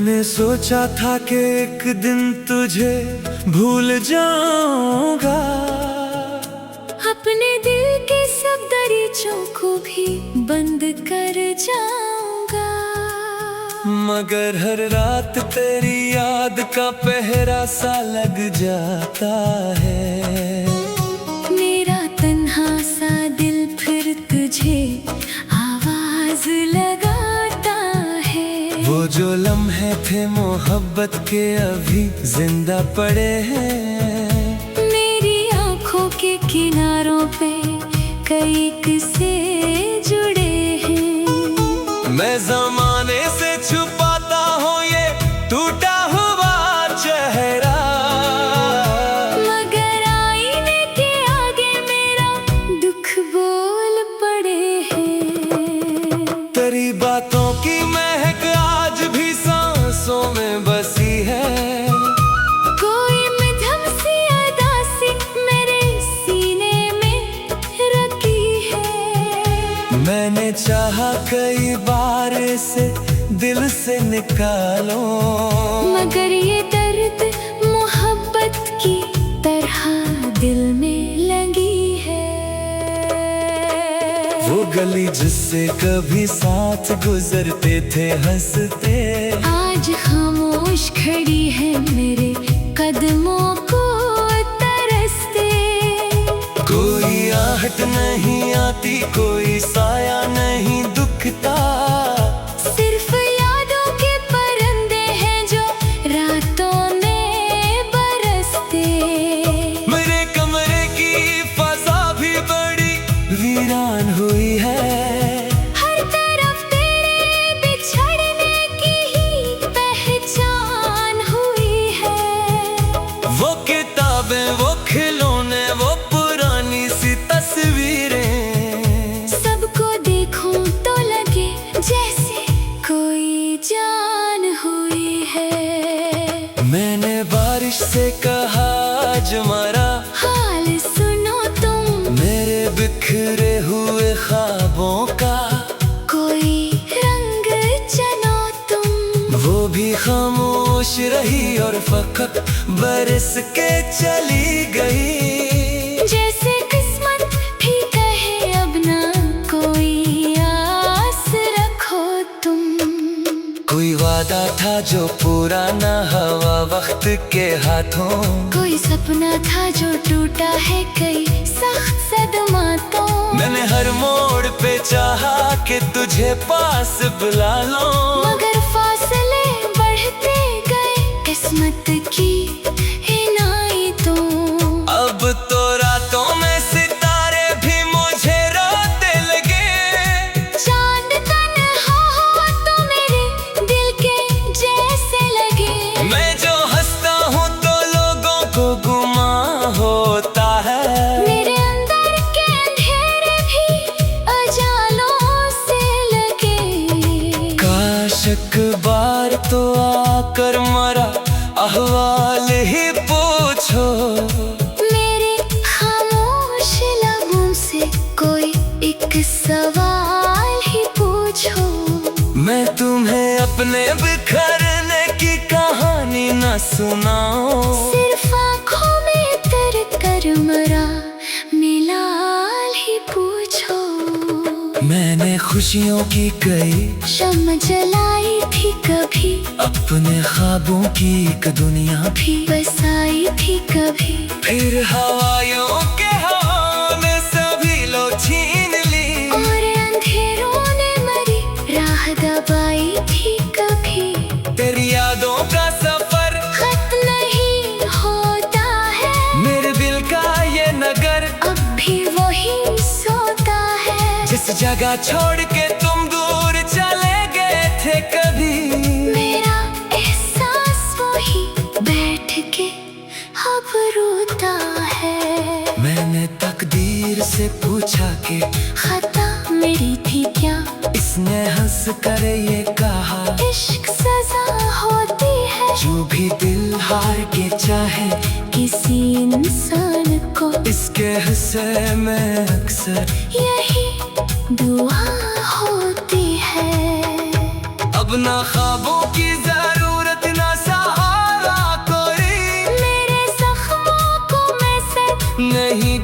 मैंने सोचा था कि एक दिन तुझे भूल जाऊंगा, अपने दिल के सब दरीचों को भी बंद कर जाऊंगा। मगर हर रात तेरी याद का पहरा सा लग जाता है। मेरा तन्हा सा दिल फिर तुझे आवाज लगाता है। वो जो लम्हे थे मोहब्बत के अभी जिंदा पड़े हैं। मेरी आंखों के किनारों पे कई किस्से जुड़े हैं। मैं ज़माने से छुपाता हूँ ये टूटा हुआ चेहरा, मगर आईने के आगे मेरा दुख बोल पड़े हैं। तेरी बातों की महक आज भी सांसों में बसी है। कोई मध्यम सी उदासी मेरे सीने में रखी है। मैंने चाहा कई बार इसे दिल से निकालो, मगर ये दर्द मोहब्बत की तरह दिल में लगी है। वो गली जिससे कभी साथ गुजरते थे हंसते, आज खामोश खड़ी है मेरे कदमों को तरसते। कोई आहट नहीं आती, कोई साया नहीं दुखता। सिर्फ यादों के परिंदे हैं जो रातों में बरसते। मेरे कमरे की फजा भी बड़ी वीरान हुई है। हर तरफ तेरे बिछड़ने की ही पहचान हुई है। वो किताबें, वो खिलौने, वो पुरानी सी तस्वीरें, सबको देखूं तो लगे जैसे कोई जान हुई है। मैंने बारिश से कहा आज मरा, हाल सुनो तुम मेरे बिखरे हुए ख्वाबों का कोई रंग चनो तुम। वो भी खामोश रही और फकत बरस के चली गई। जैसे किस्मत भी कहे अब ना कोई आस रखो तुम। कोई वादा था जो पूरा ना हुआ वक्त के हाथों, कोई सपना था जो टूटा है कई सख्त सदमातों। मैंने हर मोड़ पे चाहा कि तुझे पास बुला लो, मगर फासले बढ़ते गए किस्मत की इनायतों। अब तो रातों में सितारे भी मुझे रोते लगे। चांद तन्हा हो तो मेरे दिल के जैसे लगे। मैं जो हंसता हूँ तो लोगों को गुमा होता है। मेरे अंदर के अंधेरे भी उजालों से लगे। काश एक बार तो आकर मरा अहवाल ही पूछो। मेरे खामोश लबों से कोई एक सवाल ही पूछो। मैं तुम्हें अपने बिखरने की कहानी न सुनाऊं। सिर्फ आँखों में तर कर मरा मिलाल ही पूछो। मैंने खुशियों की कई शम्म जलाई थी कभी, अपने ख्वाबों की एक दुनिया भी बसाई थी कभी। फिर हवाओं के हवा ने सभी लो छीन ली, और अंधेरों ने मरी राह दबाई थी कभी। तेरी यादों का सफर खत्म नहीं होता है, मेरे दिल का ये नगर अब भी वही सोता है। जिस जगह छोड़ के तुम दूर चले गए थे कभी। मेरा एहसास वही बैठ के अब रोता है। मैंने तकदीर से पूछा कि खता मेरी थी क्या, इसने हंस कर ये कहा इश्क सजा होती है। जो भी दिल हार के चाहे किसी इंसान को इसके हिस्से में अक्सर यही दुआ होती है। अब ना ख्वाबों की जरूरत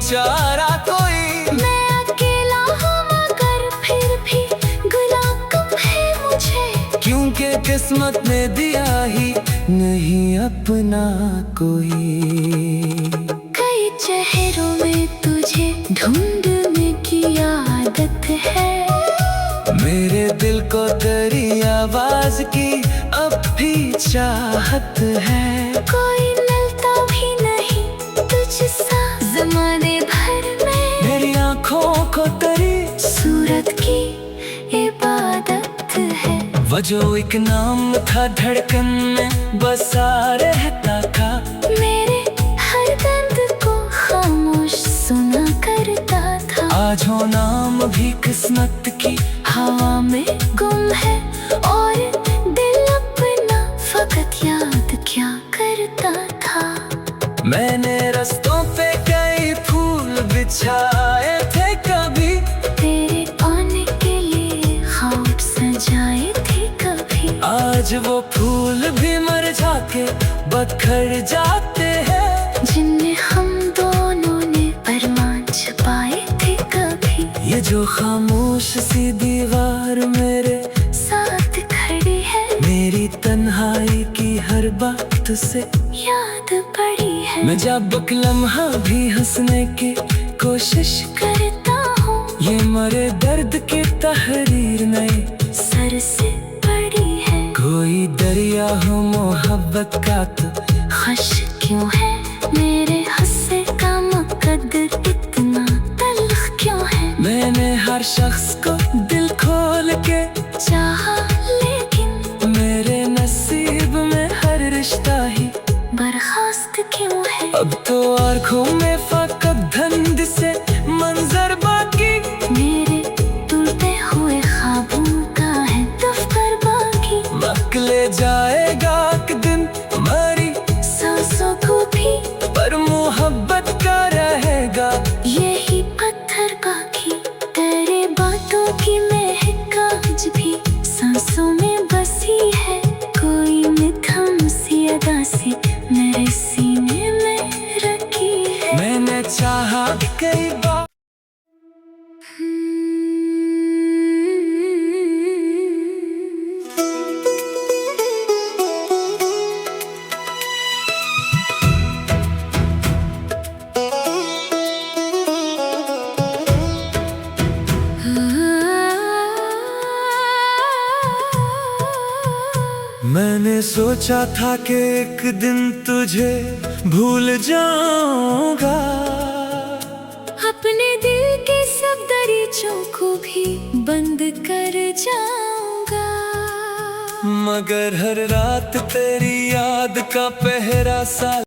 बेचारा कोई। मैं अकेला हूँ मगर फिर भी गुलाब कम है मुझे, क्योंकि किस्मत ने दिया ही नहीं अपना कोई। कई चेहरों में तुझे ढूंढने की आदत है, मेरे दिल को तेरी आवाज की अब भी चाहत है। कोई मिलता भी नहीं तुझसा ज़माने भर में, मेरी आँखों को तेरी सूरत की इबादत है। वो जो एक नाम था धड़कन में बसा रहता था, मेरे हर दर्द को खामोश सुना करता था। आज वो नाम भी किस्मत की हवा में गुम है और दिल अपना फकत याद क्या करता था। मैंने रस्तों पे कई फूल बिछाए थे कभी, तेरे आने के लिए खाब सजाए थे कभी। आज वो फूल भी मर जाके बखर जाते हैं, जिनमें हम दोनों ने अरमान छुपाए थे कभी। ये जो खामोश सी दीवार मेरे साथ खड़ी है, मेरी तन्हाई की हर बात से याद पड़ी है। मैं जब लम्हा भी हंसने की कोशिश करता हूँ, ये मरे दर्द की तहरीर नई सर से पड़ी है। कोई दरिया हो मोहब्बत का तो खश क्यों है मेरे हंसे का मुकद्दर इतना तल्ख क्यों है। मैंने हर शख्स को दिल खोल के चाहा लेकिन मेरे नसीब में हर रिश्ता ही बर्खास्त क्यों है। अब तो आँखों में फकत धुंध से मंजर बाकी, मेरे टूटे हुए ख्वाबों का है दफ्तर बाकी। वक्त ले जाएगा एक दिन हमारी सांसों को भी, पर मोहब्बत का रहेगा यही पत्थर बाकी। तेरे बातों की महक आज भी सांसों में बसी है, कोई मिठम सी अदा से मेरे सीने में रखी है। मैंने चाहा कई बार मैंने सोचा था कि एक दिन तुझे भूल जाऊंगा, अपने दिल के सब दरीचों को भी बंद कर जाऊंगा, मगर हर रात तेरी याद का पहरा सा